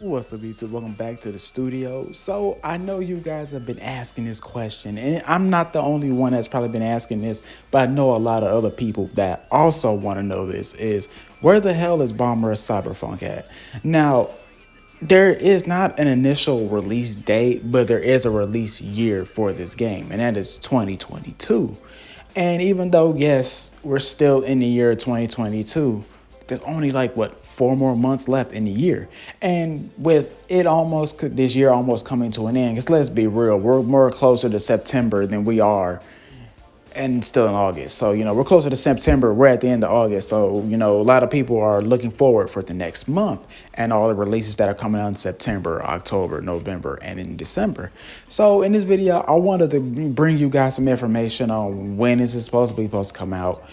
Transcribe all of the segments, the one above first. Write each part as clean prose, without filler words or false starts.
What's up, YouTube? Welcome back to the studio. So, I know you guys have been asking this question, and I'm not the only one that's probably been asking this, but I know a lot of other people that also want to know this is where the hell is Bomber CyberFunk at? Now, there is not an initial release date, but there is a release year for this game, and that is 2022. And even though, yes, we're still in the year 2022, there's only like what 4 more months left in the year, and with it almost this year almost coming to an end, because let's be real, we're more closer to September than we are and still in August. So, we're closer to September. We're at the end of August. So, a lot of people are looking forward for the next month and all the releases that are coming out in September, October, November, and in December. So in this video, I wanted to bring you guys some information on when is it supposed to come out,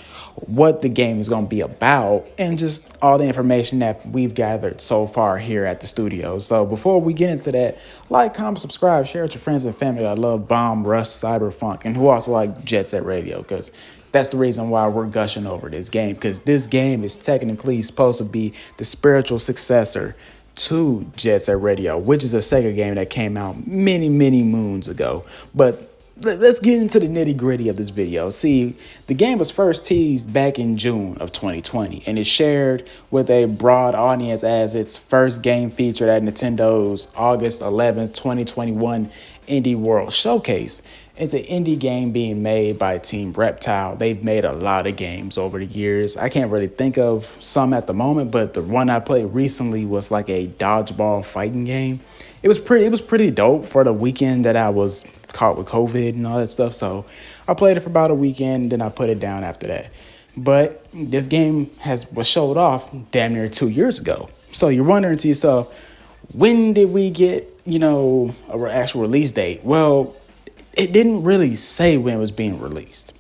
what the game is going to be about, and just all the information that we've gathered so far here at the studio. So before we get into that, like, comment, subscribe, share with your friends and family that love Bomb Rush CyberFunk and who also like Jet Set Radio, because that's the reason why we're gushing over this game, because this game is technically supposed to be the spiritual successor to Jet Set Radio, which is a Sega game that came out many moons ago. But let's get into the nitty gritty of this video. See, the game was first teased back in June of 2020, and it shared with a broad audience as its first game featured at Nintendo's August 11, 2021 Indie World Showcase. It's an indie game being made by Team Reptile. They've made a lot of games over the years. I can't really think of some at the moment, but the one I played recently was like a dodgeball fighting game. It was pretty dope for the weekend that I was caught with COVID and all that stuff. So I played it for about a weekend, then I put it down after that. But this game was showed off damn near 2 years ago. So you're wondering to yourself, when did we get, an actual release date? Well, it didn't really say when it was being released.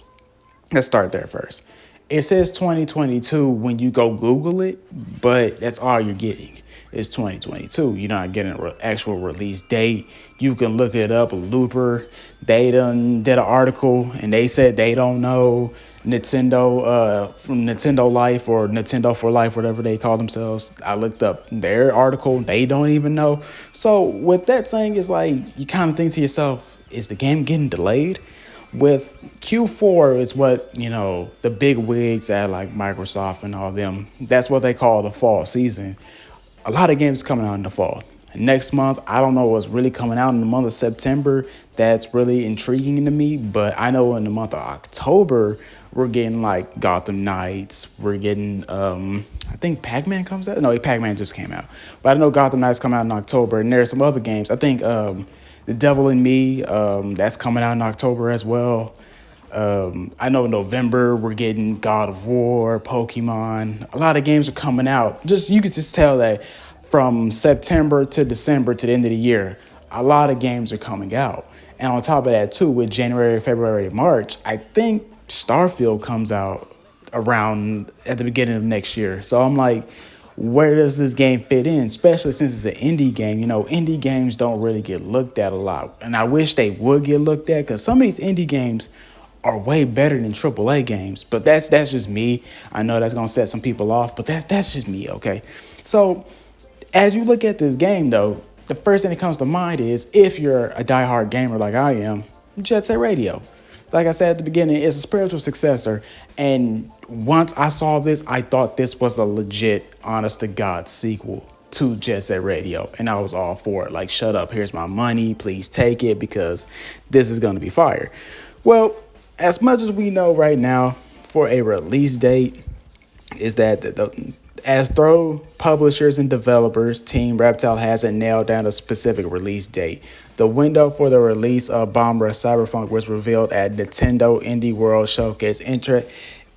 Let's start there first. It says 2022 when you go Google it, but that's all you're getting. It's 2022. You're not getting an actual release date. You can look it up. Looper, they did an article, and they said they don't know. Nintendo, from Nintendo Life or Nintendo for Life, whatever they call themselves. I looked up their article. They don't even know. So with that saying, it's like you kind of think to yourself, is the game getting delayed? With Q4 is what, the big wigs at like Microsoft and all them, that's what they call the fall season. A lot of games coming out in the fall. Next month, I don't know what's really coming out in the month of September that's really intriguing to me, but I know in the month of October, we're getting like Gotham Knights. We're getting, I think Pac-Man comes out. No, Pac-Man just came out. But I know Gotham Knights come out in October, and there's some other games. I think The Devil in Me, that's coming out in October as well. I know in November we're getting God of War, Pokemon. A lot of games are coming out. You could just tell that from September to December to the end of the year, a lot of games are coming out. And on top of that too, with January, February, March, I think Starfield comes out around at the beginning of next year. So I'm like, where does this game fit in, especially since it's an indie game? Indie games don't really get looked at a lot, and I wish they would get looked at, because some of these indie games are way better than AAA games. But that's just me. I know that's gonna set some people off, but that's just me, okay? So as you look at this game, though, the first thing that comes to mind is, if you're a diehard gamer like I am, Jet Set Radio. Like I said at the beginning, it's a spiritual successor. And once I saw this, I thought this was a legit, honest-to-God sequel to Jet Set Radio. And I was all for it. Like, shut up, here's my money, please take it, because this is going to be fire. Well, as much as we know right now for a release date is that as though publishers and developers, Team Reptile hasn't nailed down a specific release date. The window for the release of Bomber CyberFunk was revealed at Nintendo Indie World Showcase.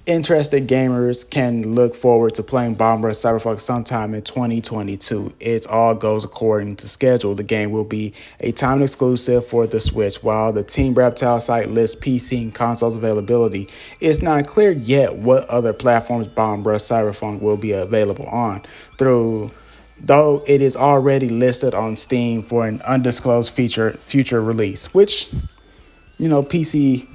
Interested gamers can look forward to playing Bomber CyberFunk sometime in 2022. It all goes according to schedule. The game will be a timed exclusive for the Switch. While the Team Reptile site lists PC and consoles availability, it's not clear yet what other platforms Bomber CyberFunk will be available on, though it is already listed on Steam for an undisclosed future release, which, PC,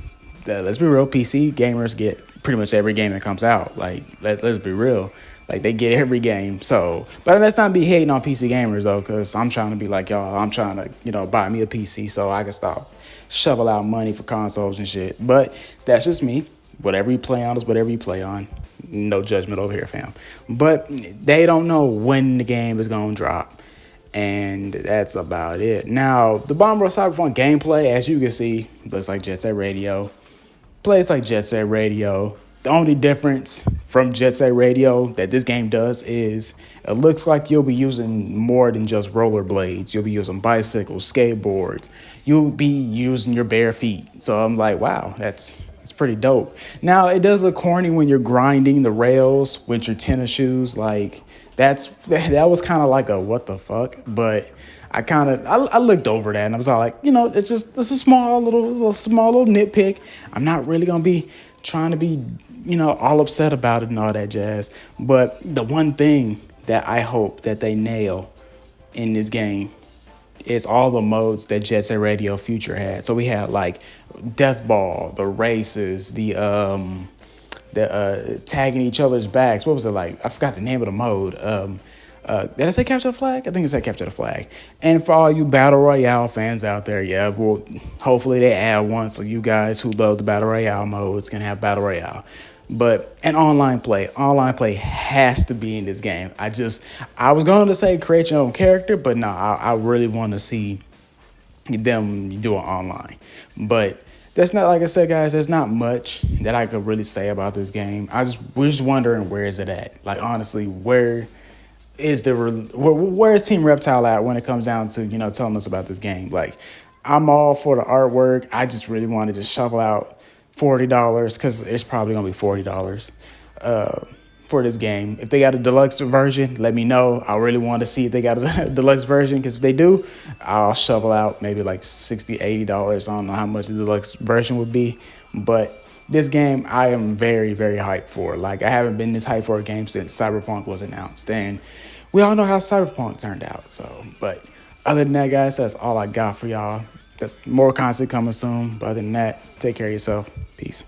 let's be real, PC gamers get pretty much every game that comes out. Like, let's be real. Like they get every game. So, but let's not be hating on PC gamers though, because I'm trying to be like y'all. I'm trying to, buy me a PC so I can stop shovel out money for consoles and shit. But that's just me. Whatever you play on is whatever you play on. No judgment over here, fam. But they don't know when the game is gonna drop. And that's about it. Now, the Bomber CyberFunk gameplay, as you can see, looks like Jet Set Radio. Plays like Jet Set Radio. The only difference from Jet Set Radio that this game does is it looks like you'll be using more than just rollerblades. You'll be using bicycles, skateboards. You'll be using your bare feet. So I'm like, wow, that's pretty dope. Now, it does look corny when you're grinding the rails with your tennis shoes. Like, that was kind of like a what the fuck, but I looked over that and I was all like, it's a small little nitpick. I'm not really gonna be trying to be, all upset about it and all that jazz. But the one thing that I hope that they nail in this game is all the modes that Jet Set Radio Future had. So we had like Death Ball, the races, the tagging each other's backs. What was it like? I forgot the name of the mode. Did I say Capture the Flag? I think it said Capture the Flag. And for all you Battle Royale fans out there, yeah, well, hopefully they add one so you guys who love the Battle Royale modes can have Battle Royale. But an online play has to be in this game. I was going to say create your own character, but no, I really want to see them do it online. But that's not, like I said, guys, there's not much that I could really say about this game. We're just wondering, where is it at? Like, honestly, where is Team Reptile at when it comes down to, telling us about this game? Like, I'm all for the artwork. I just really want to just shovel out $40 because it's probably going to be $40 for this game. If they got a deluxe version, let me know. I really want to see if they got a deluxe version, because if they do, I'll shovel out maybe like $60, $80. I don't know how much the deluxe version would be, but this game I am very, very hyped for. Like, I haven't been this hyped for a game since CyberPunk was announced, and we all know how CyberPunk turned out. So, but other than that, guys, that's all I got for y'all. There's more content coming soon, but other than that, take care of yourself. Peace.